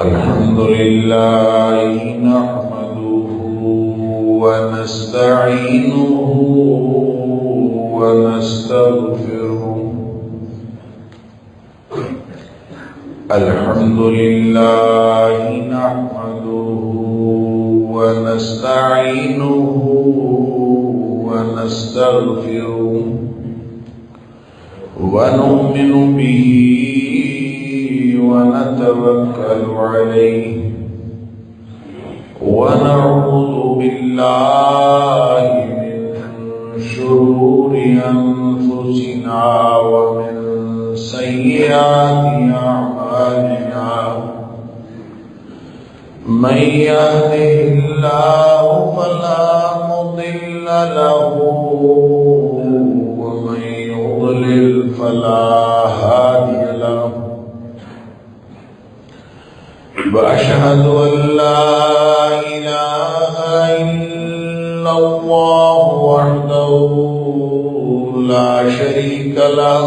الحمد لله نحمده ونستعينه ونستغفره. الحمد لله نحمده ونستعينه ونستغفره ونؤمن به ونتوكل عليه ونعوذ بالله من شرور أنفسنا ومن سيئات أعمالنا. من يهده الله فلا مضل له ومن يضلل فلا هادي له. وأشهد أن لا إله إلا الله وحده لا شريك له.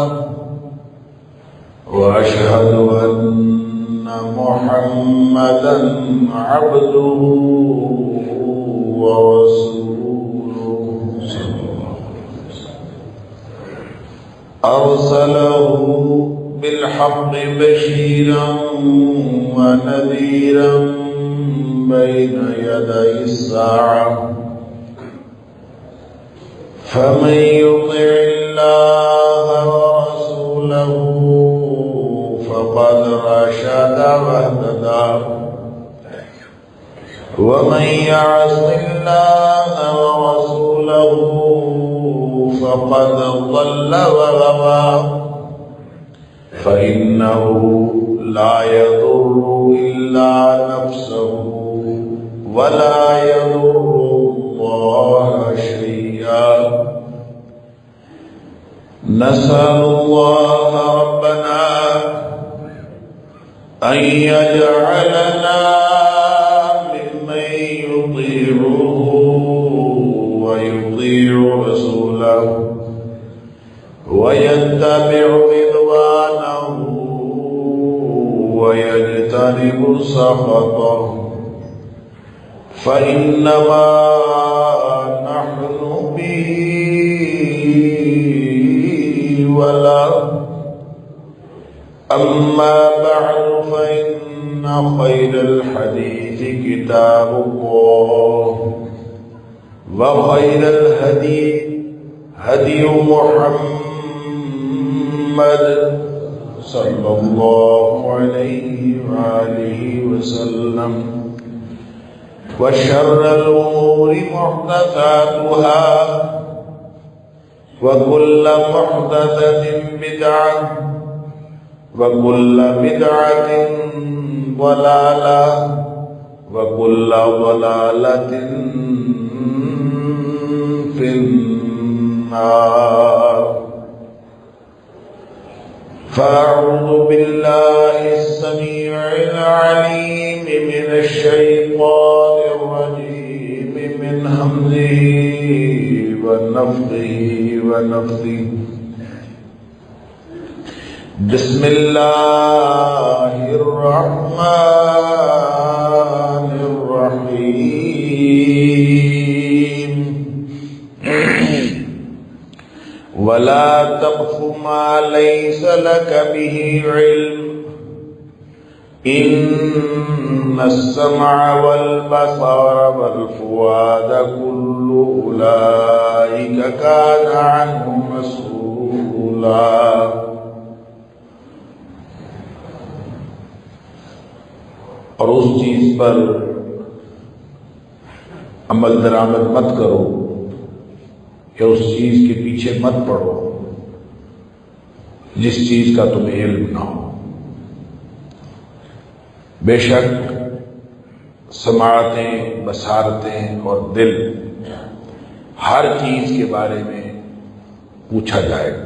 وأشهد أن محمدا عبده ورسوله أرسله بالحق بشيرا ونذيرا بين يدي الساعة. فمن يطع الله ورسوله فقد رشد واهتدى. ومن يعص الله ورسوله فقد ضل وغوى. فإنه لا يضر إلا نفسه ولا يضر الله شيئا. نسأل الله ربنا أن يجعلنا ممن يطيعه ويطيع رسوله ويتبع رضوانه ويجتنب سخطه. فإنما نحن به وله. أما بعد فإن خير الحديث كتاب الله وخير الهدي هدي محمد صلى الله عليه وآله وسلم. وشر الأمور محدثاتها وكل محدثة بدعة وكل بدعة ضلالة وكل ضلالة في النار. فأعوذ بالله السميع العليم من الشيطان الرجيم من همزه ونفخه ونفثه. بسم الله الرحمن الرحيم. ولا تقف ما ليس لك به علم. إن السمع والبصر والفؤاد كل أولئك كان عنه مسؤولا. اور اس چیز پر عمل درآمد مت کرو کہ اس چیز کے پیچھے مت پڑو جس چیز کا تمہیں علم نہ ہو. بے شک سماعتیں، بصارتیں اور دل ہر چیز کے بارے میں پوچھا جائے گا.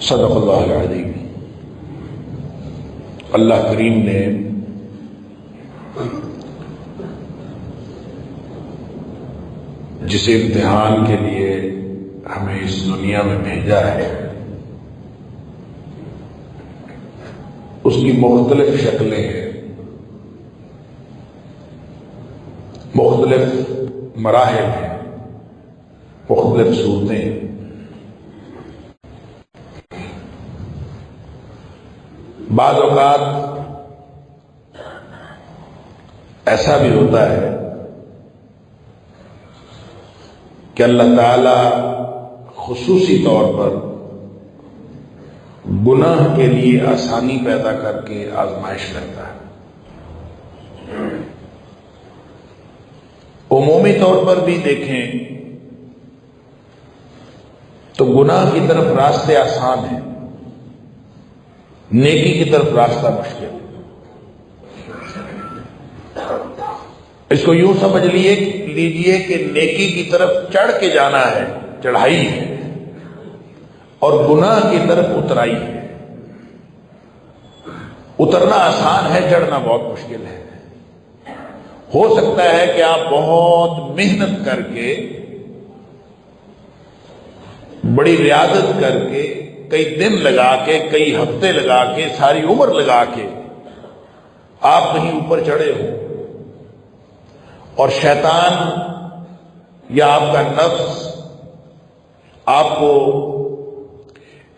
صدق اللہ العظیم. اللہ کریم نے جس امتحان کے لیے ہمیں اس دنیا میں بھیجا ہے اس کی مختلف شکلیں ہیں، مختلف مراحل ہیں، مختلف صورتیں ہیں۔ بعض اوقات ایسا بھی ہوتا ہے کہ اللہ تعالی خصوصی طور پر گناہ کے لیے آسانی پیدا کر کے آزمائش کرتا ہے۔ عمومی طور پر بھی دیکھیں تو گناہ کی طرف راستے آسان ہیں، نیکی کی طرف راستہ مشکل ہے۔ اس کو یوں سمجھ لیجئے کہ نیکی کی طرف چڑھ کے جانا ہے، چڑھائی ہے، اور گناہ کی طرف اترائی ہے۔ اترنا آسان ہے، چڑھنا بہت مشکل ہے۔ ہو سکتا ہے کہ آپ بہت محنت کر کے، بڑی ریاضت کر کے، کئی دن لگا کے، کئی ہفتے لگا کے، ساری عمر لگا کے آپ کہیں اوپر چڑھے ہو، اور شیطان یا آپ کا نفس آپ کو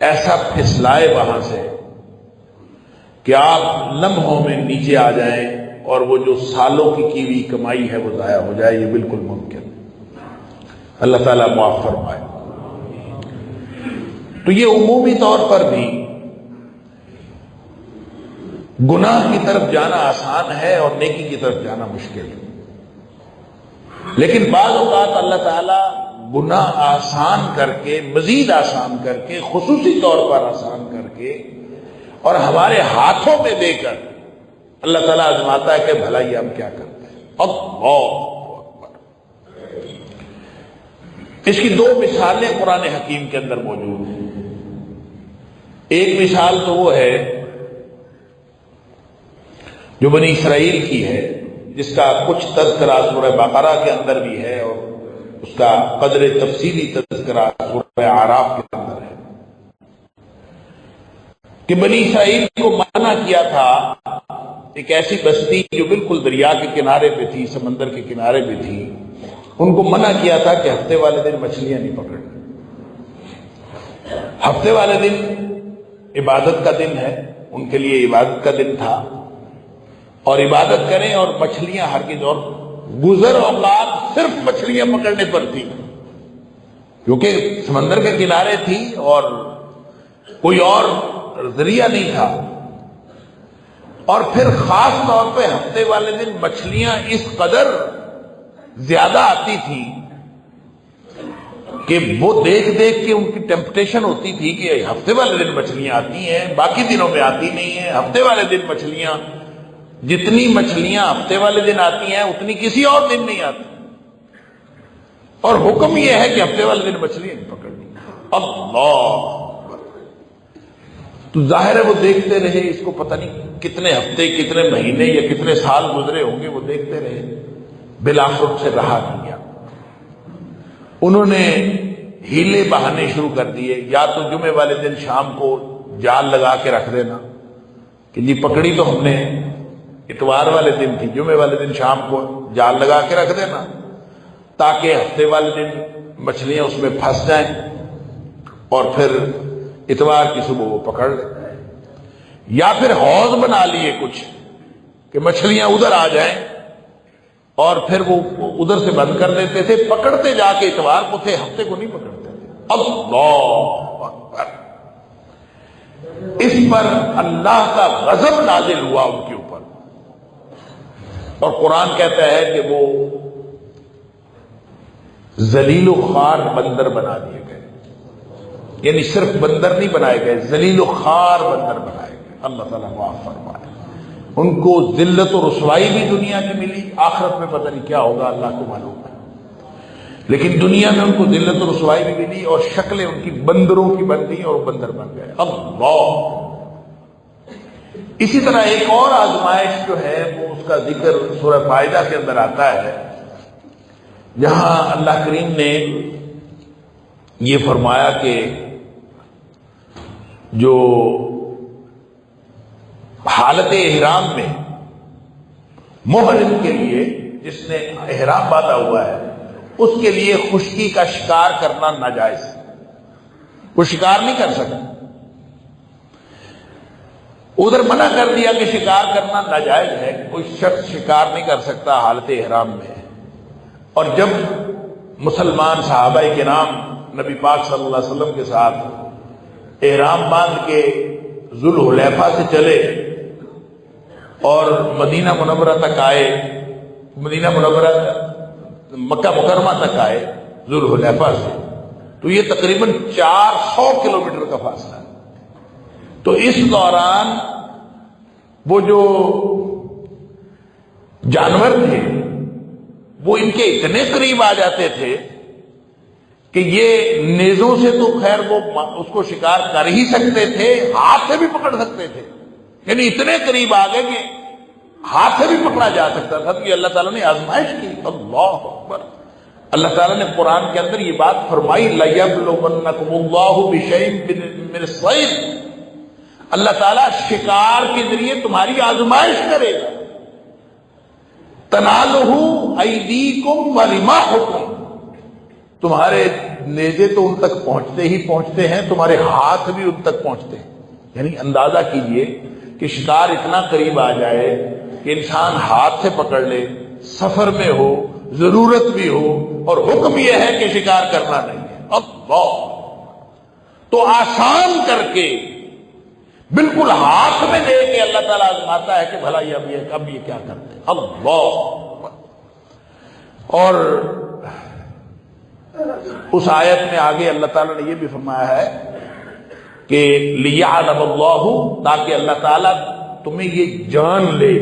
ایسا پھسلائے وہاں سے کہ آپ لمحوں میں نیچے آ جائیں اور وہ جو سالوں کی ہوئی کمائی ہے وہ ضائع ہو جائے۔ یہ بالکل ممکن ہے۔ اللہ تعالیٰ معاف فرمائے۔ تو یہ عمومی طور پر بھی گناہ کی طرف جانا آسان ہے اور نیکی کی طرف جانا مشکل ہے، لیکن بعض اوقات اللہ تعالیٰ گناہ آسان کر کے، مزید آسان کر کے، خصوصی طور پر آسان کر کے، اور ہمارے ہاتھوں میں دے کر اللہ تعالیٰ آزماتا ہے کہ بھلائی ہم کیا کرتے ہیں۔ اللہ اکبر۔ اس کی دو مثالیں قرآن حکیم کے اندر موجود ہیں۔ ایک مثال تو وہ ہے جو بنی اسرائیل کی ہے، جس کا کچھ تذکرہ سورہ بقرہ کے اندر بھی ہے، اور اس کا قدر تفصیلی تذکرہ سورہ اعراف کے اندر ہے، کہ بنی اسرائیل کو منع کیا تھا، ایک ایسی بستی جو بالکل دریا کے کنارے پہ تھی، سمندر کے کنارے پہ تھی، ان کو منع کیا تھا کہ ہفتے والے دن مچھلیاں نہیں پکڑیں۔ ہفتے والے دن عبادت کا دن ہے، ان کے لیے عبادت کا دن تھا، اور عبادت کریں اور مچھلیاں ہرگز، اور گزر اوقات صرف مچھلیاں پکڑنے پر تھی، کیونکہ سمندر کے کنارے تھی اور کوئی اور ذریعہ نہیں تھا۔ اور پھر خاص طور پہ ہفتے والے دن مچھلیاں اس قدر زیادہ آتی تھی کہ وہ دیکھ کے ان کی ٹیمپٹیشن ہوتی تھی کہ ہفتے والے دن مچھلیاں آتی ہیں، باقی دنوں میں آتی نہیں ہیں۔ ہفتے والے دن مچھلیاں، جتنی مچھلیاں ہفتے والے دن آتی ہیں اتنی کسی اور دن نہیں آتی، اور حکم یہ ہے کہ ہفتے والے دن مچھلیاں نہیں پکڑنی۔ اللہ! تو ظاہر ہے وہ دیکھتے رہے، اس کو پتہ نہیں کتنے ہفتے، کتنے مہینے یا کتنے سال گزرے ہوں گے، وہ دیکھتے رہے، بالآخر سے رہا نہیں گیا۔ انہوں نے ہیلے بہانے شروع کر دیے، یا تو جمعے والے دن شام کو جال لگا کے رکھ دینا کہ جی پکڑی تو ہم نے اتوار والے دن تھی، جمعے والے دن شام کو جال لگا کے رکھ دینا تاکہ ہفتے والے دن مچھلیاں اس میں پھنس جائیں، اور پھر اتوار کی صبح وہ پکڑ لیں۔ یا پھر حوض بنا لیے کچھ کہ مچھلیاں ادھر آ جائیں، اور پھر وہ ادھر سے بند کر دیتے تھے، پکڑتے جا کے اتوار کو تھے، ہفتے کو نہیں پکڑتے تھے۔ اللہ اکبر! اس پر اللہ کا غضب نازل ہوا ان کے اوپر، اور قرآن کہتا ہے کہ وہ ذلیل و خوار بندر بنا دیے گئے، یعنی صرف بندر نہیں بنائے گئے، ذلیل و خوار بندر بنائے گئے۔ اللہ تعالیٰ معاف فرمائے۔ ان کو ذلت و رسوائی بھی دنیا کی ملی، آخرت میں پتہ نہیں کیا ہوگا، اللہ کو معلوم ہے، لیکن دنیا میں ان کو ذلت و رسوائی بھی ملی، اور شکلیں ان کی بندروں کی بن گئی، اور وہ بندر بن گئے۔ اللہ! اسی طرح ایک اور آزمائش جو ہے وہ اس کا ذکر سورہ مائدہ کے اندر آتا ہے، جہاں اللہ کریم نے یہ فرمایا کہ جو حالت احرام میں محرم کے لیے، جس نے احرام باندھا ہوا ہے، اس کے لیے خشکی کا شکار کرنا ناجائز ہے، وہ شکار نہیں کر سکتا۔ ادھر منع کر دیا کہ شکار کرنا ناجائز ہے، کوئی شخص شکار نہیں کر سکتا حالت احرام میں۔ اور جب مسلمان صحابہ کرام نبی پاک صلی اللہ علیہ وسلم کے ساتھ احرام باندھ کے ذوالحلیفہ سے چلے اور مدینہ منورہ تک آئے، مدینہ منورہ مکہ مکرمہ تک آئے ذوالحلیفہ سے، تو یہ تقریباً 400 کلومیٹر کا فاصلہ ہے۔ تو اس دوران وہ جو جانور تھے وہ ان کے اتنے قریب آ جاتے تھے کہ یہ نیزوں سے تو خیر وہ اس کو شکار کر ہی سکتے تھے، ہاتھ سے بھی پکڑ سکتے تھے، یعنی اتنے قریب آ گئے کہ ہاتھ سے بھی پکڑا جا سکتا تھا۔ تو یہ اللہ تعالیٰ نے آزمائش کی۔ اللہ اکبر! اللہ تعالیٰ نے قرآن کے اندر یہ بات فرمائی، لَيَبْلُوَنَّكُمُ اللَّهُ بِشَيْءٍ مِّنَ الصَّيْدِ، اللہ تعالیٰ شکار کے ذریعے تمہاری آزمائش کرے گا۔ تَنَالُهُ أَيْدِيكُمْ وَرِمَاحُكُمْ، تمہارے نیزے تو ان تک پہنچتے ہی پہنچتے ہیں، تمہارے ہاتھ بھی ان تک پہنچتے ہیں۔ یعنی اندازہ کیجئے کہ شکار اتنا قریب آ جائے کہ انسان ہاتھ سے پکڑ لے، سفر میں ہو، ضرورت بھی ہو، اور حکم یہ ہے کہ شکار کرنا نہیں ہے۔ اللہ! تو آسان کر کے بالکل ہاتھ میں دے کے اللہ تعالیٰ آزماتا ہے کہ بھلا یہ اب یہ کیا کرتے ہیں۔ اللہ! اور اس آیت میں آگے اللہ تعالیٰ نے یہ بھی فرمایا ہے کہ لِيَعْلَمَ اللَّهُ، تاکہ اللہ تعالیٰ تمہیں یہ جان لے،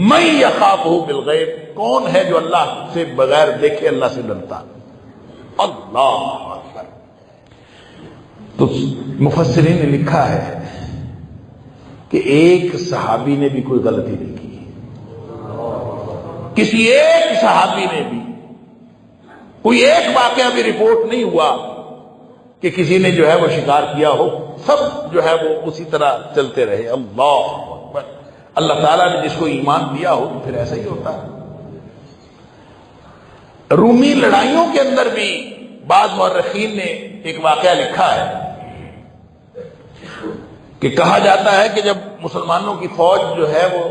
مَن يَخَافُهُ بِالْغَيْبِ، کون ہے جو اللہ سے بغیر دیکھے اللہ سے ڈرتا۔ اللہ اکبر! تو مفسرین نے لکھا ہے کہ ایک صحابی نے بھی کوئی غلطی نہیں کی، کسی ایک صحابی نے بھی کوئی ایک واقعہ بھی رپورٹ نہیں ہوا کہ کسی نے جو ہے وہ شکار کیا ہو، سب جو ہے وہ اسی طرح چلتے رہے۔ اللہ اکبر! اللہ تعالیٰ نے جس کو ایمان دیا ہو تو پھر ایسا ہی ہوتا ہے۔ رومی لڑائیوں کے اندر بھی بعض مورخین نے ایک واقعہ لکھا ہے کہ کہا جاتا ہے کہ جب مسلمانوں کی فوج جو ہے وہ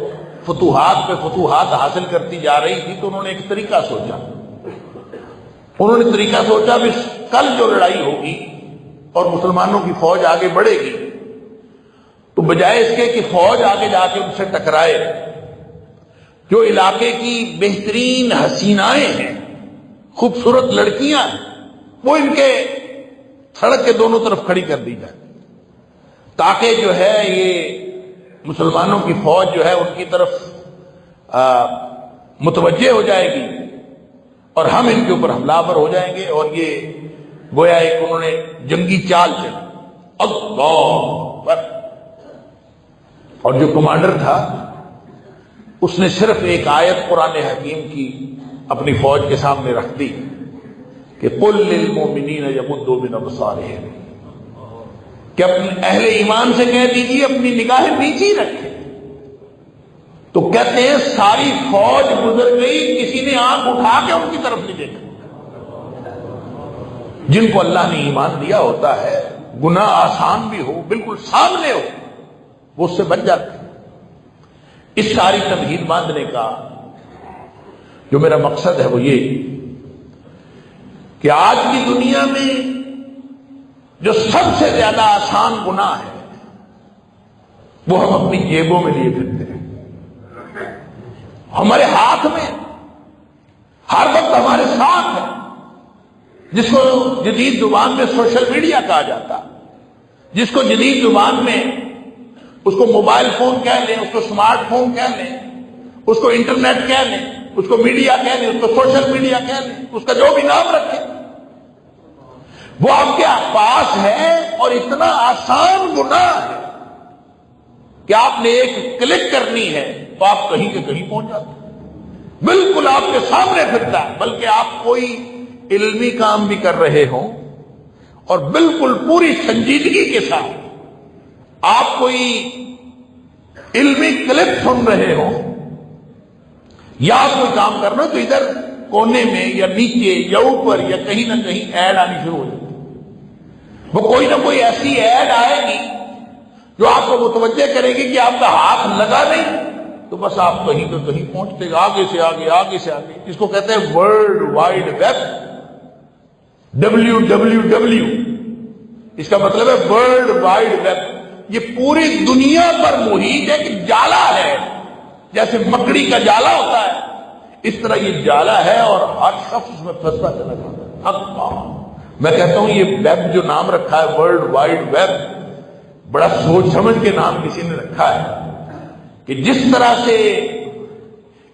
فتوحات پہ فتوحات حاصل کرتی جا رہی تھی تو انہوں نے ایک طریقہ سوچا۔ انہوں نے طریقہ سوچا بھی کل جو لڑائی ہوگی اور مسلمانوں کی فوج آگے بڑھے گی تو بجائے اس کے کہ فوج آگے جا کے ان سے ٹکرائے، جو علاقے کی بہترین حسینائیں ہیں، خوبصورت لڑکیاں ہیں، وہ ان کے سڑک کے دونوں طرف کھڑی کر دی جائے، تاکہ جو ہے یہ مسلمانوں کی فوج جو ہے ان کی طرف متوجہ ہو جائے گی اور ہم ان کے اوپر حملہ آور ہو جائیں گے، اور یہ گویا ایک انہوں نے جنگی چال چلی۔ اللہ اکبر! اور جو کمانڈر تھا اس نے صرف ایک آیت قرآن حکیم کی اپنی فوج کے سامنے رکھ دی کہ قُل لِّلْمُؤْمِنِينَ يَغُضُّوا مِنْ أَبْصَارِهِمْ، کہ اپنے اہل ایمان سے کہہ دیجیے اپنی نگاہیں نیچی رکھیں۔ تو کہتے ہیں ساری فوج گزر گئی، کسی نے آنکھ اٹھا کے ان کی طرف نہیں دیکھا۔ جن کو اللہ نے ایمان دیا ہوتا ہے، گناہ آسان بھی ہو، بالکل سامنے ہو، وہ اس سے بچ جاتے ہیں۔ اس ساری تمہید باندھنے کا جو میرا مقصد ہے وہ یہ کہ آج کی دنیا میں جو سب سے زیادہ آسان گناہ ہے وہ ہم اپنی جیبوں میں لیے پھرتے ہیں، ہمارے ہاتھ میں، ہر وقت ہمارے ساتھ ہے، جس کو جدید زبان میں سوشل میڈیا کہا جاتا، جس کو جدید زبان میں اس کو موبائل فون کہہ لیں، اس کو اسمارٹ فون کہہ لیں، اس کو انٹرنیٹ کہہ لیں، اس کو میڈیا کہہ لیں، اس کو سوشل میڈیا کہہ لیں، اس کا جو بھی نام رکھیں، وہ آپ کے پاس ہے اور اتنا آسان گناہ ہے کہ آپ نے ایک کلک کرنی ہے تو آپ کہیں کے کہیں پہنچ جاتے ہیں، بالکل آپ کے سامنے پھرتا ہے۔ بلکہ آپ کوئی علمی کام بھی کر رہے ہوں اور بالکل پوری سنجیدگی کے ساتھ آپ کوئی علمی کلپ سن رہے ہوں یا کوئی کام کرنا تو ادھر کونے میں یا نیچے یا اوپر یا کہیں نہ کہیں ایڈ آنی شروع ہو جاتی ہے۔ وہ کوئی نہ کوئی ایسی ایڈ آئے گی جو آپ کو متوجہ کرے گی کہ آپ کا ہاتھ لگا نہیں تو بس آپ کہیں تو کہیں پہنچتے گا، آگے سے آگے آگے سے آگے۔ اس کو کہتے ہیں ورلڈ وائڈ ویب، WWW، اس کا مطلب ہے ورلڈ وائڈ ویب۔ یہ پوری دنیا پر محیط ایک جالا ہے، جیسے مکڑی کا جالا ہوتا ہے اس طرح یہ جالا ہے، اور ہر شخص اس میں پھنستا چلا جاتا ہے۔ اللہ، میں کہتا ہوں یہ ویب جو نام رکھا ہے ورلڈ وائڈ ویب، بڑا سوچ سمجھ کے نام کسی نے رکھا ہے کہ جس طرح سے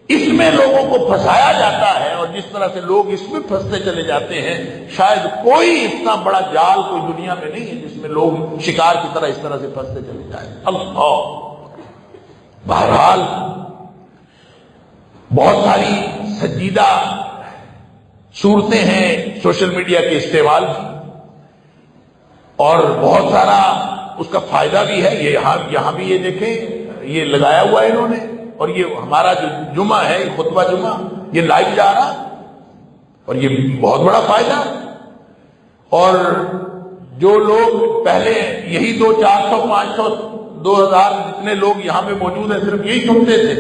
اس میں لوگوں کو پھنسایا جاتا ہے اور جس طرح سے لوگ اس میں پھنستے چلے جاتے ہیں، شاید کوئی اتنا بڑا جال کوئی دنیا میں نہیں ہے جس میں لوگ شکار کی طرح اس طرح سے پھنستے چلے جائیں۔ اللہ، بہرحال بہت ساری سنجیدہ صورتیں ہیں سوشل میڈیا کے استعمال کی، اور بہت سارا اس کا فائدہ بھی ہے۔ یہ یہاں بھی یہ دیکھیں، یہ لگایا ہوا ہے انہوں نے، اور یہ ہمارا جو جمعہ ہے، خطبہ جمعہ، یہ لائیو جا رہا، اور یہ بہت بڑا فائدہ۔ اور جو لوگ پہلے یہی 200، 400، 500، 2000 جتنے لوگ یہاں پہ موجود ہیں صرف یہی سنتے تھے،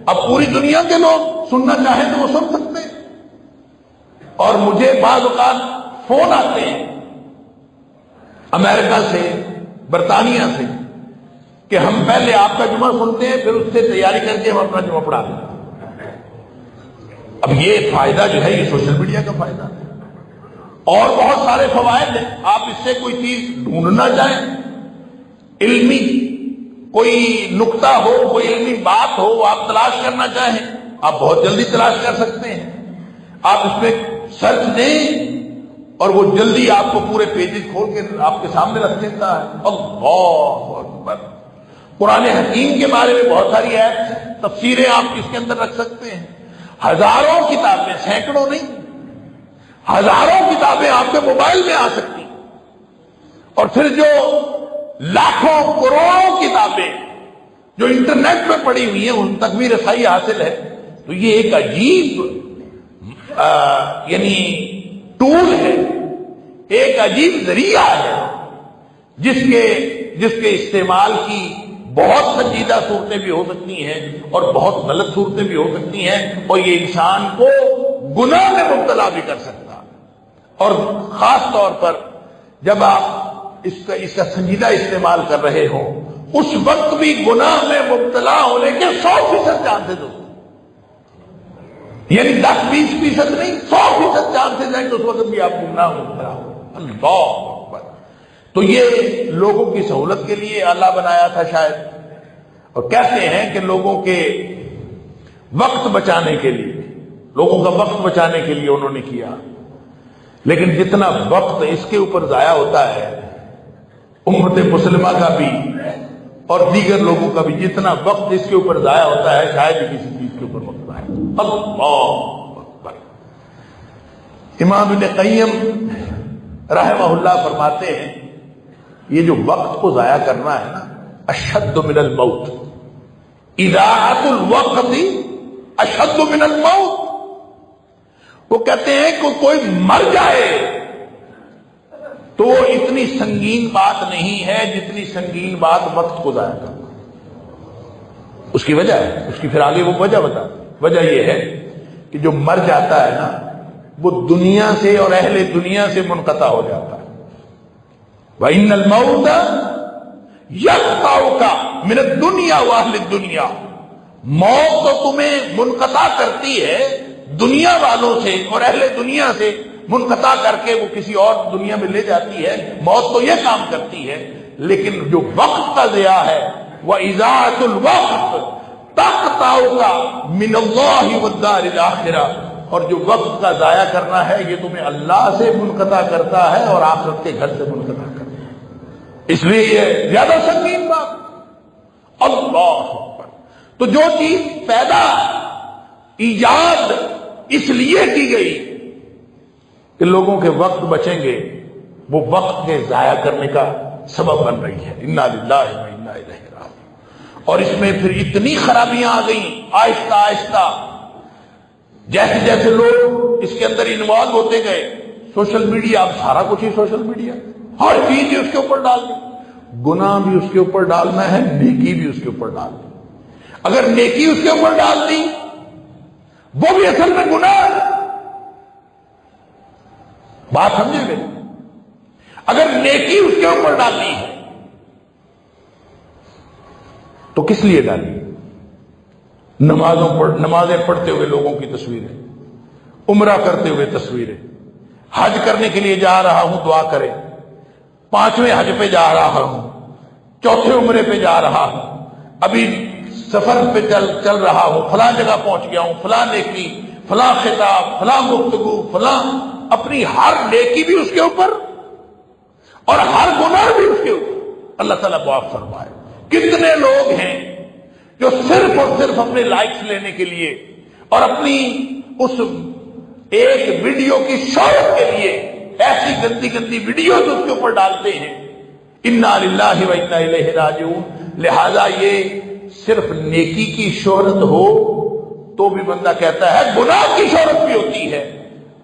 اب پوری دنیا کے لوگ سننا چاہیں تو وہ سن سکتے ہیں۔ اور مجھے بعض اوقات فون آتے ہیں امریکہ سے، برطانیہ سے، کہ ہم پہلے آپ کا جمعہ سنتے ہیں پھر اس سے تیاری کر کے ہم اپنا جمعہ پڑھاتے ہیں۔ اب یہ فائدہ جو ہے یہ سوشل میڈیا کا فائدہ ہے، اور بہت سارے فوائد ہیں۔ آپ اس سے کوئی چیز ڈھونڈنا چاہیں، علمی کوئی نقطہ ہو، کوئی علمی بات ہو، آپ تلاش کرنا چاہیں، آپ بہت جلدی تلاش کر سکتے ہیں۔ آپ اس پہ سرچ دیں اور وہ جلدی آپ کو پورے پیجز کھول کے آپ کے سامنے رکھ دیتا ہے۔ اللہ اکبر۔ قرآن حکیم کے بارے میں بہت ساری ایپس ہیں، تفسیریں آپ اس کے اندر رکھ سکتے ہیں۔ ہزاروں کتابیں، سینکڑوں نہیں، ہزاروں کتابیں آپ کے موبائل میں آ سکتی ہیں، اور پھر جو لاکھوں کروڑوں کتابیں جو انٹرنیٹ پہ پڑی ہوئی ہیں ان تک بھی رسائی حاصل ہے۔ تو یہ ایک عجیب یعنی ٹول ہے، ایک عجیب ذریعہ ہے جس کے استعمال کی بہت سنجیدہ صورتیں بھی ہو سکتی ہیں اور بہت غلط صورتیں بھی ہو سکتی ہیں، اور یہ انسان کو گناہ میں مبتلا بھی کر سکتا ہے۔ اور خاص طور پر جب آپ اس کا سنجیدہ استعمال کر رہے ہوں، اس وقت بھی گناہ میں مبتلا ہونے کے 100% چانسز ہوتے ہیں، یعنی 10-20% نہیں، 100% چانسز ہیں کہ اس وقت بھی آپ گناہ میں مبتلا ہو۔ اللہ اکبر۔ تو یہ لوگوں کی سہولت کے لیے اللہ بنایا تھا شاید، اور کہتے ہیں کہ لوگوں کے وقت بچانے کے لیے، لوگوں کا وقت بچانے کے لیے انہوں نے کیا۔ لیکن جتنا وقت اس کے اوپر ضائع ہوتا ہے، امت مسلمہ کا بھی اور دیگر لوگوں کا بھی جتنا وقت اس کے اوپر ضائع ہوتا ہے، شاید ہی کسی چیز کے اوپر وقت ضائع۔ اللہ اکبر۔ امام ابن قیم رحمہ اللہ فرماتے ہیں یہ جو وقت کو ضائع کرنا ہے نا، اشد من الموت، اضاعت الوقت اشد من الموت۔ وہ کہتے ہیں کہ کوئی مر جائے تو وہ اتنی سنگین بات نہیں ہے جتنی سنگین بات وقت کو ضائع کرنا۔ اس کی وجہ ہے، اس کی پھر آگے وہ وجہ بتا، وجہ یہ ہے کہ جو مر جاتا ہے نا وہ دنیا سے اور اہل دنیا سے منقطع ہو جاتا ہے۔ وَإِنَّ الْمَوْتَ يَقْطَعُكَ مِنَ الدُّنْيَا وَأَهْلِ الدُّنْيَا۔ موت تو تمہیں منقطع کرتی ہے دنیا والوں سے اور اہل دنیا سے، منقطع کر کے وہ کسی اور دنیا میں لے جاتی ہے۔ موت تو یہ کام کرتی ہے، لیکن جو وقت کا ضیاع ہے، وَإِضَاعَةُ الْوَقْتِ تَقْطَعُكَ مِنَ اللَّهِ وَالدَّارِ الْآخِرَةِ۔ اور جو وقت کا ضائع کرنا ہے یہ تمہیں اللہ سے منقطع کرتا ہے اور آخرت کے گھر سے منقطع کرتا ہے، اس لیے یہ زیادہ سنگین بات۔ اللہ اکبر۔ تو جو چیز پیدا، ایجاد اس لیے کی گئی کہ لوگوں کے وقت بچیں گے، وہ وقت کے ضائع کرنے کا سبب بن رہی ہے۔ انا للہ و انا الیہ راجعون۔ اور اس میں پھر اتنی خرابیاں آ گئیں آہستہ آہستہ، جیسے جیسے لوگ اس کے اندر انوالو ہوتے گئے، سوشل میڈیا، اب سارا کچھ ہی سوشل میڈیا، ہر چیز ہی اس کے اوپر ڈال دی، گناہ بھی اس کے اوپر ڈالنا ہے، نیکی بھی اس کے اوپر ڈال دی۔ اگر نیکی اس کے اوپر ڈال دی وہ بھی اصل میں گناہ ہے، بات سمجھے گئے؟ اگر نیکی اس کے اوپر ڈالنی ہے تو کس لیے ڈالی؟ نمازیں پڑھتے ہوئے لوگوں کی تصویریں، عمرہ کرتے ہوئے تصویریں، حج کرنے کے لیے جا رہا ہوں دعا کرے، 5ویں حج پہ جا رہا ہوں، 4تھے عمرے پہ جا رہا ہوں، ابھی سفر پہ چل رہا ہوں، فلاں جگہ پہنچ گیا ہوں، فلاں نیکی، فلاں خطاب، فلاں گفتگو، فلاں، اپنی ہر نیکی بھی اس کے اوپر اور ہر گناہ بھی اس کے اوپر۔ اللہ تعالیٰ معاف فرمائے۔ کتنے لوگ ہیں جو صرف اور صرف اپنے لائکس لینے کے لیے اور اپنی اس ایک ویڈیو کی شہرت کے لیے ایسی گندی گندی ویڈیوز اس کے اوپر ڈالتے ہیں۔ انا للہ و انا الیہ راجعون۔ لہذا یہ صرف نیکی کی شہرت ہو تو بھی بندہ کہتا ہے، گناہ کی شہرت بھی ہوتی ہے۔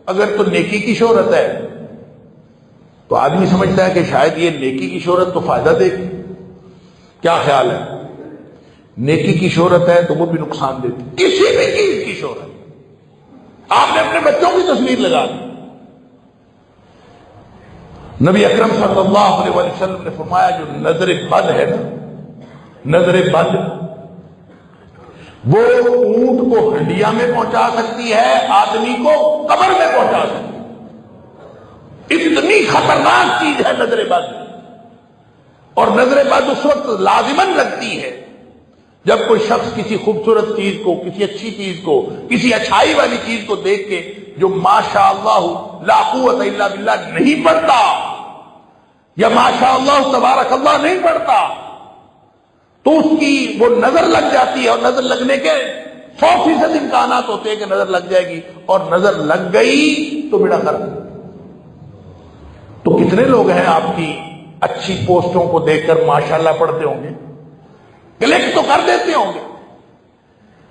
اگر تو نیکی کی شہرت ہے تو آدمی سمجھتا ہے کہ شاید یہ نیکی کی شہرت تو فائدہ دے گی۔ کیا خیال ہے؟ نیکی کی شہرت ہے تو وہ بھی نقصان دیتی، کسی بھی چیز کی شہرت۔ آپ نے اپنے بچوں کی تصویر لگا دی، نبی اکرم صلی اللہ علیہ وسلم نے فرمایا جو نظر بد ہے نا، نظر بد وہ اونٹ کو ہنڈیا میں پہنچا سکتی ہے، آدمی کو قبر میں پہنچا سکتی ہے۔ اتنی خطرناک چیز ہے نظر بد، اور نظر بد اس وقت لازماً لگتی ہے جب کوئی شخص کسی خوبصورت چیز کو، کسی اچھی چیز کو، کسی اچھائی والی چیز کو دیکھ کے جو ماشاء اللہ لا قوت الا باللہ نہیں پڑھتا، یا ماشاء اللہ تبارک اللہ نہیں پڑھتا، تو اس کی وہ نظر لگ جاتی ہے، اور نظر لگنے کے 100% امکانات ہوتے ہیں کہ نظر لگ جائے گی، اور نظر لگ گئی تو بیڑا خراب۔ تو کتنے لوگ ہیں آپ کی اچھی پوسٹوں کو دیکھ کر ماشاءاللہ پڑھتے ہوں گے، کلک تو کر دیتے ہوں گے،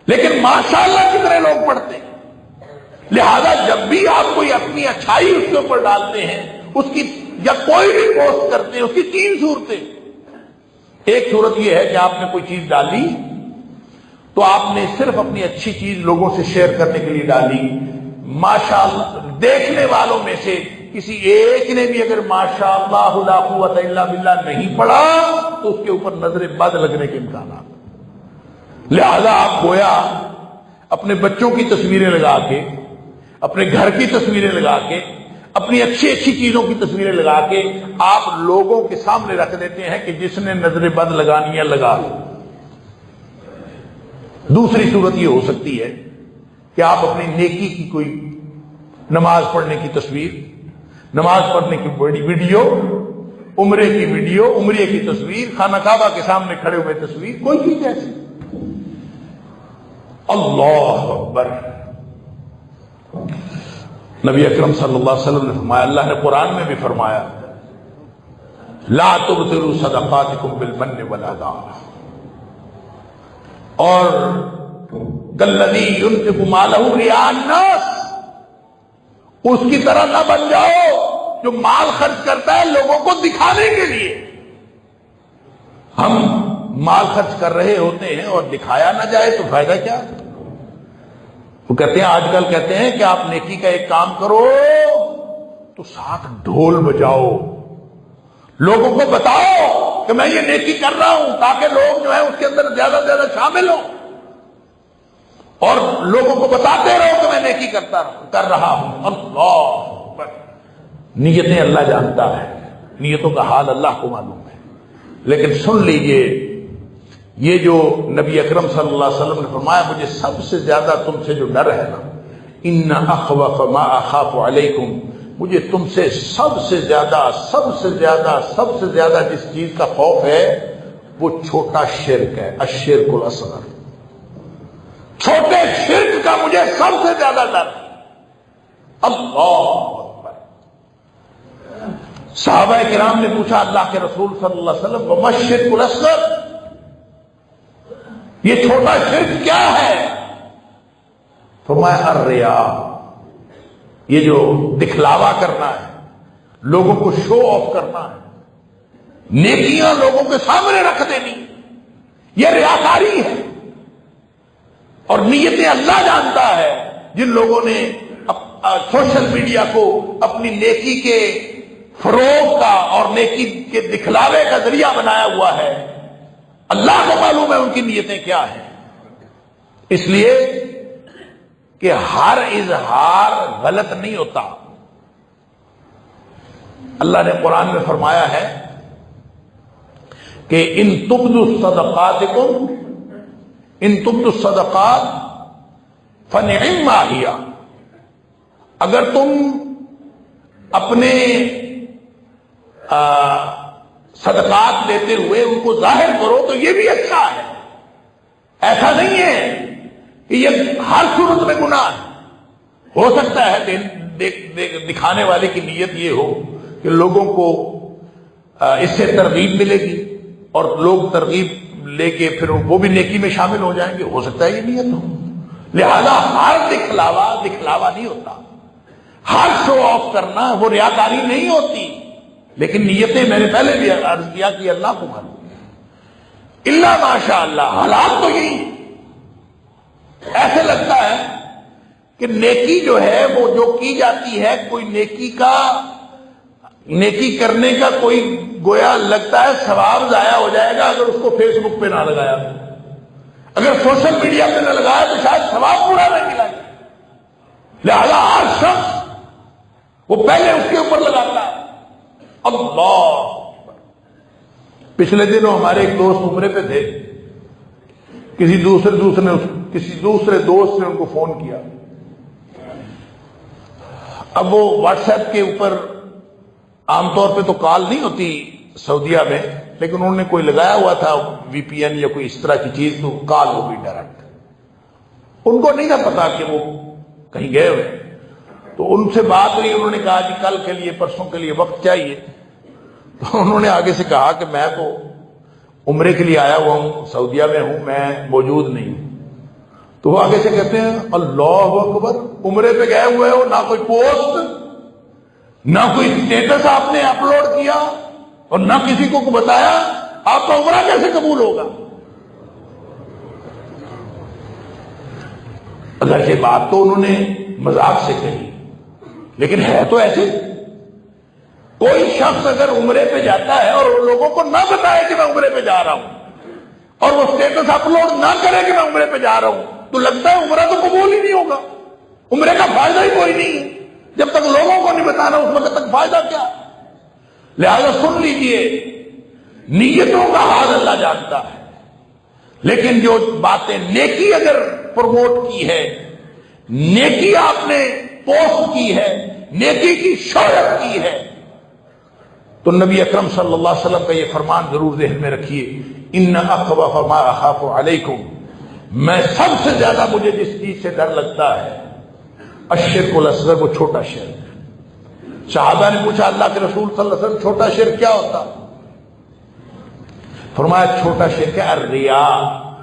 لیکن ماشاءاللہ کتنے لوگ پڑھتے ہیں؟ لہذا جب بھی آپ کوئی اپنی اچھائی اس کے اوپر ڈالتے ہیں، اس کی یا کوئی بھی پوسٹ کرتے ہیں، اس کی 3 صورتیں۔ ایک صورت یہ ہے کہ آپ نے کوئی چیز ڈالی تو آپ نے صرف اپنی اچھی چیز لوگوں سے شیئر کرنے کے لیے ڈالی، ماشاءاللہ دیکھنے والوں میں سے کسی ایک نے بھی اگر ماشاءاللہ لا قوت الا باللہ نہیں پڑھا تو اس کے اوپر نظر بد لگنے کے امکانات۔ لہذا آپ گویا اپنے بچوں کی تصویریں لگا کے، اپنے گھر کی تصویریں لگا کے، اپنی اچھی اچھی چیزوں کی تصویریں لگا کے آپ لوگوں کے سامنے رکھ دیتے ہیں کہ جس نے نظر بد لگانی ہے لگا لو۔ دوسری صورت یہ ہو سکتی ہے کہ آپ اپنی نیکی کی کوئی نماز پڑھنے کی تصویر، نماز پڑھنے کی بڑی ویڈیو، عمرے کی ویڈیو، عمرے کی تصویر، خانہ کعبہ کے سامنے کھڑے ہوئے تصویر، کوئی چیز ایسی۔ اللہ اکبر۔ نبی اکرم صلی اللہ علیہ وسلم نے فرمایا، اللہ نے قرآن میں بھی فرمایا، لا تبطلوا صدقاتکم بالمن والاذى، اور کالذی ينفق مالہ رئاء الناس، اس کی طرح نہ بن جاؤ جو مال خرچ کرتا ہے لوگوں کو دکھانے کے لیے۔ ہم مال خرچ کر رہے ہوتے ہیں اور دکھایا نہ جائے تو فائدہ کیا؟ وہ کہتے ہیں، آج کل کہتے ہیں کہ آپ نیکی کا ایک کام کرو تو ساتھ ڈھول بجاؤ، لوگوں کو بتاؤ کہ میں یہ نیکی کر رہا ہوں تاکہ لوگ جو ہے اس کے اندر زیادہ سے زیادہ شامل ہوں، اور لوگوں کو بتاتے رہو کہ میں نیکی کر رہا ہوں۔ اللہ اکبر۔ نیتیں اللہ جانتا ہے، نیتوں کا حال اللہ کو معلوم ہے، لیکن سن لیجئے، یہ جو نبی اکرم صلی اللہ علیہ وسلم نے فرمایا، مجھے سب سے زیادہ تم سے جو ڈر ہے نا، ان اخوف ما اخاف علیکم، مجھے تم سے سب سے زیادہ جس چیز کا خوف ہے وہ چھوٹا شرک ہے، الشرک الاصغر، چھوٹے شرک کا مجھے سب سے زیادہ ڈر ہے۔ اللہ اکبر۔ صحابہ کرام نے پوچھا اللہ کے رسول صلی اللہ علیہ وسلم، وما الشرک الاصغر، یہ چھوٹا شرک کیا ہے؟ فرمایا الریا، یہ جو دکھلاوا کرنا ہے، لوگوں کو شو آف کرنا ہے، نیکیاں لوگوں کے سامنے رکھ دینی، یہ ریاکاری ہے۔ اور نیتیں اللہ جانتا ہے۔ جن لوگوں نے سوشل میڈیا کو اپنی نیکی کے فروغ کا اور نیکی کے دکھلاوے کا ذریعہ بنایا ہوا ہے، اللہ کو معلوم ہے ان کی نیتیں کیا ہیں۔ اس لیے کہ ہر اظہار غلط نہیں ہوتا۔ اللہ نے قرآن میں فرمایا ہے کہ ان تبدوا الصدقات فنعما ہی، اگر تم اپنے صدقات دیتے ہوئے ان کو ظاہر کرو تو یہ بھی اچھا ہے۔ ایسا نہیں ہے کہ یہ ہر صورت میں گناہ ہے۔ ہو سکتا ہے دکھانے والے کی نیت یہ ہو کہ لوگوں کو اس سے ترغیب ملے گی اور لوگ ترغیب لے کے پھر وہ بھی نیکی میں شامل ہو جائیں گے، ہو سکتا ہے یہ نیت ہو۔ لہذا ہر دکھلاوا نہیں ہوتا، ہر شو آف کرنا وہ ریاکاری نہیں ہوتی، لیکن نیتیں میں نے پہلے بھی عرض کیا کہ اللہ کو معلوم۔ الا ماشاء اللہ، حالات تو یہی ہیں۔ ایسے لگتا ہے کہ نیکی جو ہے وہ جو کی جاتی ہے، کوئی نیکی کرنے کا کوئی گویا لگتا ہے ثواب ضائع ہو جائے گا اگر اس کو فیس بک پہ نہ لگایا، اگر سوشل میڈیا پہ نہ لگایا تو شاید ثواب پورا نہ ملا۔ لہذا ہر شخص وہ پہلے اس کے اوپر لگاتا ہے۔ اللہ، پچھلے دنوں ہمارے ایک دوست عمرے پہ تھے، کسی دوسرے دوست نے ان کو فون کیا۔ اب وہ واٹس ایپ کے اوپر عام طور پہ تو کال نہیں ہوتی سعودیہ میں، لیکن انہوں نے کوئی لگایا ہوا تھا وی پی این یا کوئی اس طرح کی چیز، تو کال ہوگی ڈائریکٹ۔ ان کو نہیں تھا پتا کہ وہ کہیں گئے ہوئے، تو ان سے بات ہوئی، انہوں نے کہا کہ کل کے لیے پرسوں کے لیے وقت چاہیے۔ تو انہوں نے آگے سے کہا کہ میں تو عمرے کے لیے آیا ہوا ہوں، سعودیہ میں ہوں، میں موجود نہیں ہوں۔ تو وہ آگے سے کہتے ہیں اللہ اکبر، عمرے پہ گئے ہوئے ہو، نہ کوئی پوسٹ، نہ کوئی اسٹیٹس آپ نے اپلوڈ کیا اور نہ کسی کو بتایا، آپ کا عمرہ کیسے قبول ہوگا؟ اگر یہ بات تو انہوں نے مذاق سے کہی، لیکن ہے تو ایسے۔ کوئی شخص اگر عمرے پہ جاتا ہے اور لوگوں کو نہ بتائے کہ میں عمرے پہ جا رہا ہوں اور وہ اسٹیٹس اپلوڈ نہ کرے کہ میں عمرے پہ جا رہا ہوں، تو لگتا ہے عمرہ تو قبول ہی نہیں ہوگا، عمرے کا فائدہ ہی کوئی نہیں ہے۔ جب تک لوگوں کو نہیں بتانا اس وقت تک فائدہ کیا؟ لہذا سن لیجئے، نیتوں کا حال اللہ جانتا ہے، لیکن جو باتیں نیکی اگر پروموٹ کی ہے، نیکی آپ نے پوسٹ کی ہے، نیکی کی شہرت کی ہے، تو نبی اکرم صلی اللہ علیہ وسلم کا یہ فرمان ضرور ذہن میں رکھیے، ان اخوف ما اخاف علیکم، میں سب سے زیادہ مجھے جس چیز سے ڈر لگتا ہے الشرک الاصغر، وہ چھوٹا شرک۔ صحابہ نے پوچھا اللہ کے رسول صلی اللہ علیہ وسلم چھوٹا شرک کیا ہوتا؟ فرمایا چھوٹا شرک ہے الریا،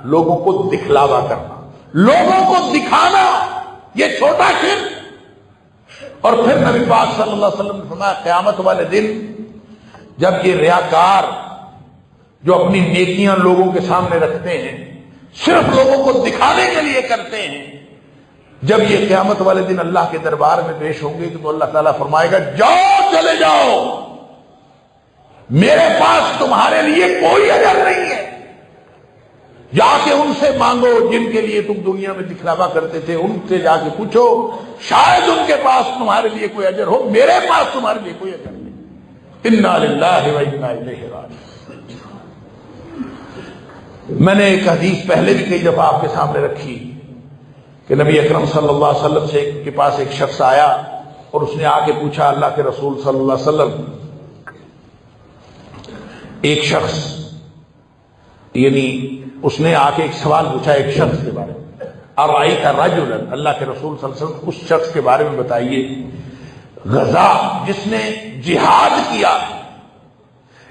لوگوں کو دکھلاوا کرنا، لوگوں کو دکھانا، یہ چھوٹا شرک۔ اور پھر نبی پاک صلی اللہ علیہ وسلم نے فرمایا قیامت والے دن جب یہ ریاکار جو اپنی نیکیاں لوگوں کے سامنے رکھتے ہیں، صرف لوگوں کو دکھانے کے لیے کرتے ہیں، جب یہ قیامت والے دن اللہ کے دربار میں پیش ہوں گے تو اللہ تعالیٰ فرمائے گا جاؤ، چلے جاؤ، میرے پاس تمہارے لیے کوئی اجر نہیں ہے، جا کے ان سے مانگو جن کے لیے تم دنیا میں دکھلاوا کرتے تھے، ان سے جا کے پوچھو، شاید ان کے پاس تمہارے لیے کوئی اجر ہو، میرے پاس تمہارے لیے کوئی اجر نہیں۔ انا للہ و انا الیہ راجعون۔ میں نے ایک حدیث پہلے بھی کئی دفعہ آپ کے سامنے رکھی کہ نبی اکرم صلی اللہ علیہ وسلم کے پاس ایک شخص آیا اور اس نے آ کے پوچھا اللہ کے رسول صلی اللہ علیہ وسلم، ایک شخص یعنی اس نے آ کے ایک سوال پوچھا ایک شخص کے بارے میں، ارأیت رجلا، اللہ کے رسول صلی اللہ علیہ وسلم اس شخص کے بارے میں بتائیے، غزا جس نے جہاد کیا،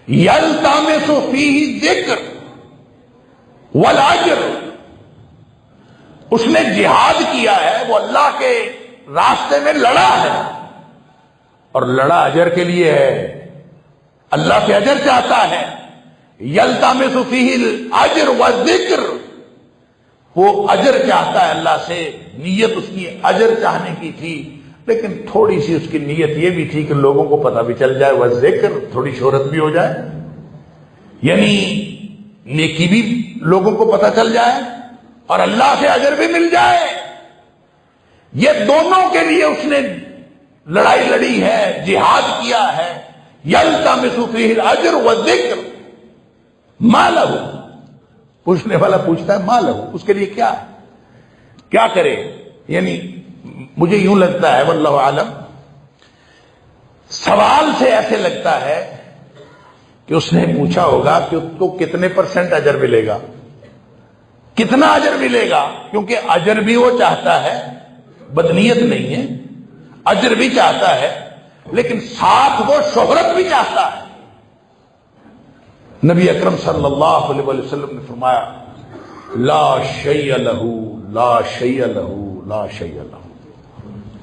یلتمس فیہ ذکر والاجر، اس نے جہاد کیا ہے، وہ اللہ کے راستے میں لڑا ہے، اور لڑا اجر کے لیے ہے، اللہ سے اجر چاہتا ہے۔ یلتمس فیہ الاجر والذکر، وہ اجر چاہتا ہے اللہ سے، نیت اس کی اجر چاہنے کی تھی، لیکن تھوڑی سی اس کی نیت یہ بھی تھی کہ لوگوں کو پتہ بھی چل جائے، والذکر، تھوڑی شہرت بھی ہو جائے، یعنی نیکی بھی لوگوں کو پتہ چل جائے اور اللہ سے اجر بھی مل جائے۔ یہ دونوں کے لیے اس نے لڑائی لڑی ہے، جہاد کیا ہے۔ یلتمس فیہ الاجر والذکر ما لہ، پوچھنے والا پوچھتا ہے ما لہ، اس کے لیے کیا ہے، کیا کرے؟ یعنی مجھے یوں لگتا ہے واللہ عالم، سوال سے ایسے لگتا ہے کہ اس نے پوچھا ہوگا کہ اس کو کتنے % اجر ملے گا، کتنا اجر ملے گا، کیونکہ اجر بھی وہ چاہتا ہے، بدنیت نہیں ہے، اجر بھی چاہتا ہے، لیکن ساتھ وہ شہرت بھی چاہتا ہے۔ نبی اکرم صلی اللہ علیہ وسلم نے فرمایا لا شیء لہ لا شیء لہ لا شیء لہ،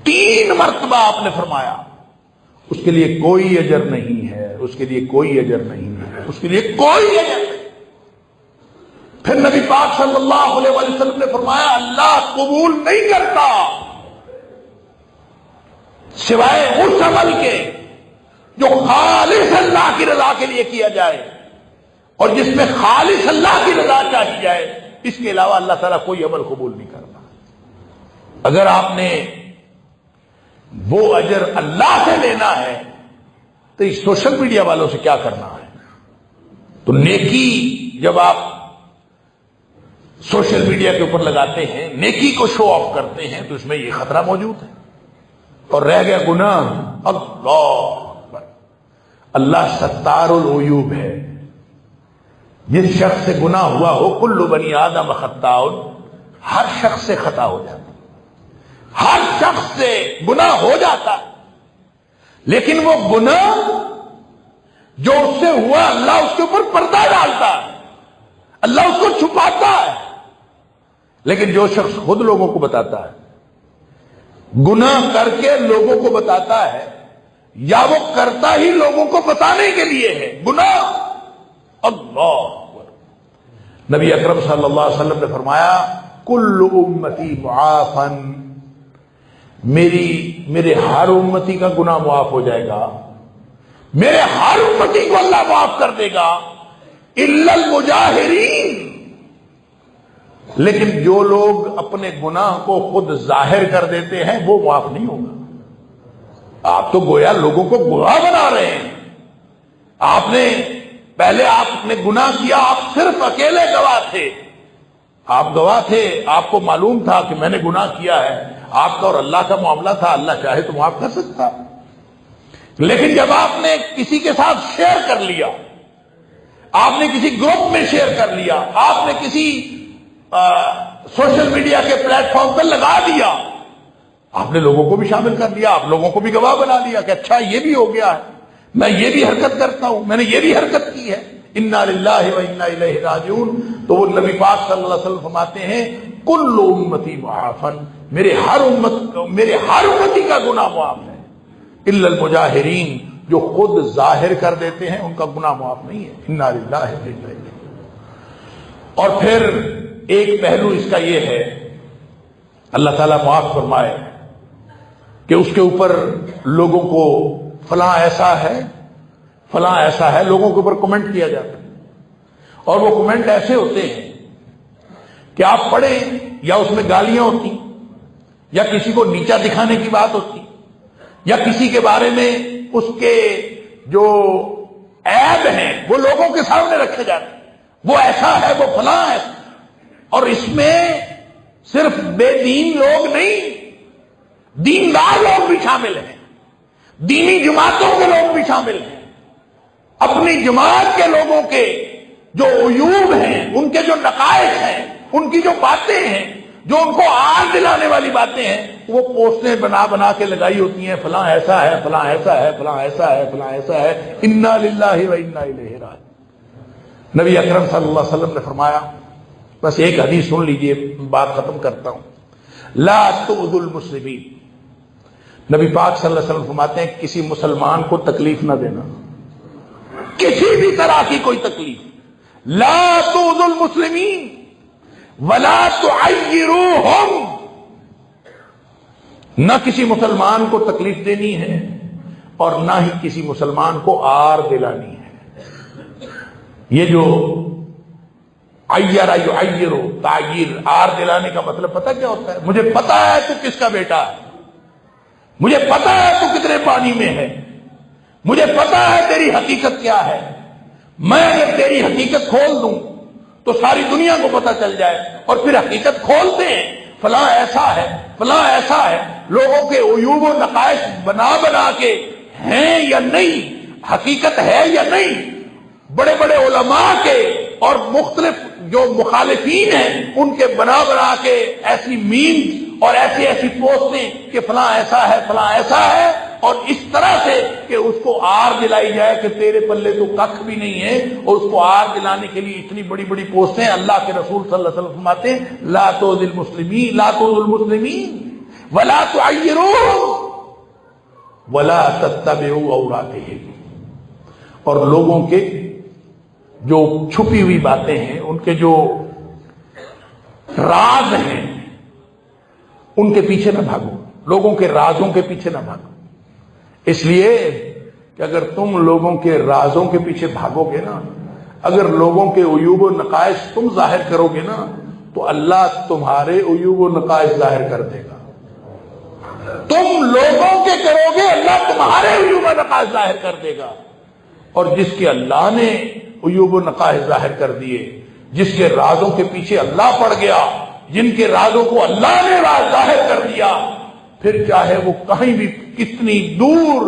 3 مرتبہ آپ نے فرمایا اس کے لیے کوئی اجر نہیں ہے، اس کے لیے کوئی اجر نہیں ہے، اس کے لیے کوئی اجر نہیں۔ پھر نبی پاک صلی اللہ علیہ وسلم نے فرمایا اللہ قبول نہیں کرتا سوائے اس عمل کے جو خالص اللہ کی رضا کے لیے کیا جائے، اور جس میں خالص اللہ کی رضا چاہی جائے، اس کے علاوہ اللہ تعالیٰ کوئی عمل قبول نہیں کرتا۔ اگر آپ نے وہ اجر اللہ سے لینا ہے تو اس سوشل میڈیا والوں سے کیا کرنا ہے؟ تو نیکی جب آپ سوشل میڈیا کے اوپر لگاتے ہیں، نیکی کو شو آف کرتے ہیں، تو اس میں یہ خطرہ موجود ہے۔ اور رہ گیا گناہ، اللہ اکبر، اللہ ستار العیوب ہے، جس شخص سے گناہ ہوا ہو، کل بنی آدم خطاء، ہر شخص سے خطا ہو جاتا ہے، ہر شخص سے گناہ ہو جاتا ہے، لیکن وہ گناہ جو اس سے ہوا اللہ اس کے اوپر پردہ ڈالتا ہے، اللہ اس کو چھپاتا ہے۔ لیکن جو شخص خود لوگوں کو بتاتا ہے، گناہ کر کے لوگوں کو بتاتا ہے، یا وہ کرتا ہی لوگوں کو بتانے کے لیے ہے گناہ، اللہ اکبر۔ نبی اکرم صلی اللہ علیہ وسلم نے فرمایا کل امتی معافن، میرے ہر امتی کا گناہ معاف ہو جائے گا، میرے ہر امتی کو اللہ معاف کر دے گا، الا المجاہرین، لیکن جو لوگ اپنے گناہ کو خود ظاہر کر دیتے ہیں وہ معاف نہیں ہوگا۔ آپ تو گویا لوگوں کو گواہ بنا رہے ہیں، آپ نے پہلے آپ نے گناہ کیا، آپ صرف اکیلے گواہ تھے، آپ گواہ تھے، آپ کو معلوم تھا کہ میں نے گناہ کیا ہے، آپ کا اور اللہ کا معاملہ تھا، اللہ چاہے تو معاف کر سکتا۔ لیکن جب آپ نے کسی کے ساتھ شیئر کر لیا، آپ نے کسی گروپ میں شیئر کر لیا، آپ نے کسی سوشل میڈیا کے پلیٹ فارم پر لگا دیا، آپ نے لوگوں کو بھی شامل کر لیا، آپ لوگوں کو بھی گواہ بنا لیا کہ اچھا یہ بھی ہو گیا ہے، میں یہ بھی حرکت کرتا ہوں، میں نے یہ بھی حرکت کی ہے، انا للہ و انا الیہ راجعون۔ تو وہ نبی پاک صلی اللہ علیہ وسلم فرماتے ہیں کل امتی معافن، میرے ہر امتی کا گناہ معاف ہے، الا المجاہرین، جو خود ظاہر کر دیتے ہیں ان کا گناہ معاف نہیں ہے، انا للہ و انا الیہ۔ اور پھر ایک پہلو اس کا یہ ہے، اللہ تعالیٰ معاف فرمائے کہ اس کے اوپر لوگوں کو فلاں ایسا ہے فلاں ایسا ہے، لوگوں کے اوپر کمنٹ کیا جاتا ہے، اور وہ کمنٹ ایسے ہوتے ہیں کہ آپ پڑھیں یا اس میں گالیاں ہوتی، یا کسی کو نیچا دکھانے کی بات ہوتی، یا کسی کے بارے میں اس کے جو عیب ہیں وہ لوگوں کے سامنے رکھے جاتے ہیں، وہ ایسا ہے، وہ فلاں ہے، اور اس میں صرف بے دین لوگ نہیں، دیندار لوگ بھی شامل ہیں، دینی جماعتوں کے لوگ بھی شامل ہیں، اپنی جماعت کے لوگوں کے جو عیوب ہیں، ان کے جو نقائص ہیں، ان کی جو باتیں ہیں، جو ان کو آگ دلانے والی باتیں ہیں، وہ پوسٹیں بنا بنا کے لگائی ہوتی ہیں، فلاں ایسا ہے، فلاں ایسا ہے، فلاں ایسا ہے، فلاں ایسا ہے، انا للہ و انا الیہ راجعون۔ نبی اکرم صلی اللہ علیہ وسلم نے فرمایا بس ایک حدیث سن لیجئے، بات ختم کرتا ہوں۔ لا تؤذوا المسلمین، نبی پاک صلی اللہ علیہ وسلم فرماتے ہیں کسی مسلمان کو تکلیف نہ دینا، کسی بھی طرح کی کوئی تکلیف۔ لا تؤذوا المسلمین ولا تعیروہم، نہ کسی مسلمان کو تکلیف دینی ہے اور نہ ہی کسی مسلمان کو آر دلانی ہے۔ یہ جو عیر یعیرو، تعیر، آر دلانے کا مطلب پتہ کیا ہوتا ہے؟ مجھے پتا ہے تو کس کا بیٹا ہے، مجھے پتا ہے تو کتنے پانی میں ہے، مجھے پتا ہے تیری حقیقت کیا ہے، میں اگر تیری حقیقت کھول دوں تو ساری دنیا کو پتہ چل جائے، اور پھر حقیقت کھولتے ہیں فلاں ایسا ہے، فلاں ایسا ہے، لوگوں کے عیوب و نقائص بنا بنا کے ہیں یا نہیں، حقیقت ہے یا نہیں، بڑے بڑے علماء کے اور مختلف جو مخالفین ہیں ان کے بنا بنا کے ایسی میم اور ایسی ایسی پوسٹیں کہ فلاں ایسا ہے، فلاں ایسا ہے، اور اس طرح سے کہ اس کو آر دلائی جائے کہ تیرے پلے تو ککھ بھی نہیں ہے، اور اس کو آر دلانے کے لیے اتنی بڑی بڑی پوسٹیں۔ اللہ کے رسول صلی اللہ علیہ وسلم فرماتے ہیں لا تؤذوا المسلمین، لا تؤذوا المسلمین ولا تعیروہم ولا تتبعوا عوراتہم، اور لوگوں کے جو چھپی ہوئی باتیں ہیں، ان کے جو راز ہیں، ان کے پیچھے نہ بھاگو، لوگوں کے رازوں کے پیچھے نہ بھاگو، اس لیے کہ اگر تم لوگوں کے رازوں کے پیچھے بھاگو گے نا، اگر لوگوں کے عیوب و نقائص تم ظاہر کرو گے نا، تو اللہ تمہارے عیوب و نقائص ظاہر کر دے گا۔ تم لوگوں کے کرو گے، اللہ تمہارے عیوب و نقائص ظاہر کر دے گا، اور جس کے اللہ نے عیوب و نقائص ظاہر کر دیے، جس کے رازوں کے پیچھے اللہ پڑ گیا، جن کے رازوں کو اللہ نے راز ظاہر کر دیا، پھر چاہے وہ کہیں بھی کتنی دور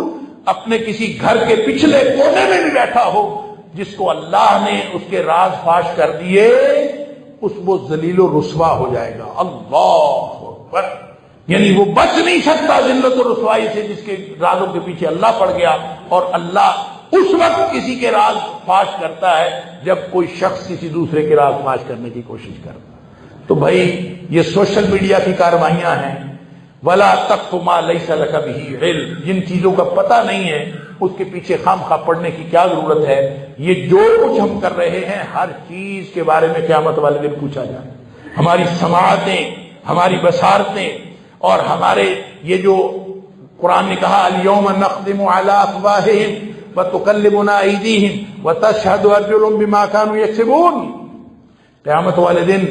اپنے کسی گھر کے پچھلے کونے میں بھی بیٹھا ہو، جس کو اللہ نے اس کے راز فاش کر دیے، اس وہ ذلیل و رسوا ہو جائے گا۔ اللہ اکبر، یعنی وہ بچ نہیں سکتا ذلت و رسوائی سے، جس کے رازوں کے پیچھے اللہ پڑ گیا۔ اور اللہ اس وقت کسی کے راز فاش کرتا ہے جب کوئی شخص کسی دوسرے کے راز فاش کرنے کی کوشش کرتا ہے۔ تو بھائی یہ سوشل میڈیا کی کارروائیاں ہیں، وَلَا تَقْفُ مَا لَيْسَ لَكَ بِهِ عِلْمٌ، جن چیزوں کا پتہ نہیں ہے اس کے پیچھے خام خواہ پڑنے کی کیا ضرورت ہے۔ یہ جو کچھ ہم کر رہے ہیں، ہر چیز کے بارے میں قیامت والے دن پوچھا جائے، ہماری سماعتیں، ہماری بصارتیں، اور ہمارے یہ جو قرآن نے کہا الْيَوْمَ نَخْتِمُ عَلَىٰ أَفْوَاهِهِمْ وَتُكَلِّمُنَا أَيْدِيهِمْ وَتَشْهَدُ أَرْجُلُهُمْ بِمَا كَانُوا يَكْسِبُونَ، قیامت والے دن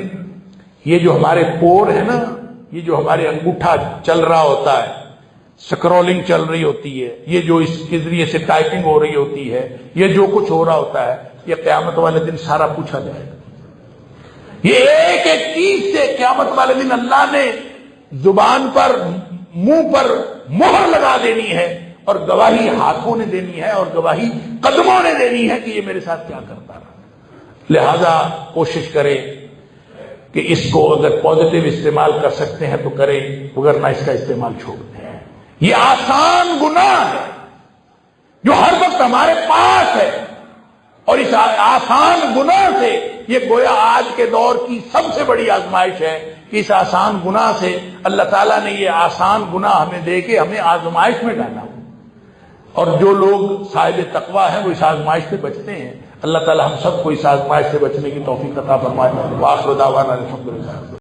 یہ جو ہمارے پور ہے نا، یہ جو ہمارے انگوٹھا چل رہا ہوتا ہے، سکرولنگ چل رہی ہوتی ہے، یہ جو اس کے ذریعے سے ٹائپنگ ہو رہی ہوتی ہے، یہ جو کچھ ہو رہا ہوتا ہے، یہ قیامت والے دن سارا پوچھا جائے گا۔ یہ ایک ایک چیز سے قیامت والے دن اللہ نے زبان پر، منہ پر مہر لگا دینی ہے، اور گواہی ہاتھوں نے دینی ہے، اور گواہی قدموں نے دینی ہے کہ یہ میرے ساتھ کیا کرتا رہا۔ لہذا کوشش کریں کہ اس کو اگر پازیٹیو استعمال کر سکتے ہیں تو کریں، وگرنہ اس کا استعمال چھوڑ دیں۔ یہ آسان گناہ ہے جو ہر وقت ہمارے پاس ہے، اور اس آسان گناہ سے، یہ گویا آج کے دور کی سب سے بڑی آزمائش ہے کہ اس آسان گناہ سے اللہ تعالیٰ نے یہ آسان گناہ ہمیں دے کے ہمیں آزمائش میں ڈالا، اور جو لوگ صاحب تقویٰ ہیں وہ اس آزمائش سے بچتے ہیں۔ اللہ تعالیٰ ہم سب کو اس آزمائش سے بچنے کی توفیق عطا فرمائے۔ وآخر دعوانا الحمدللہ۔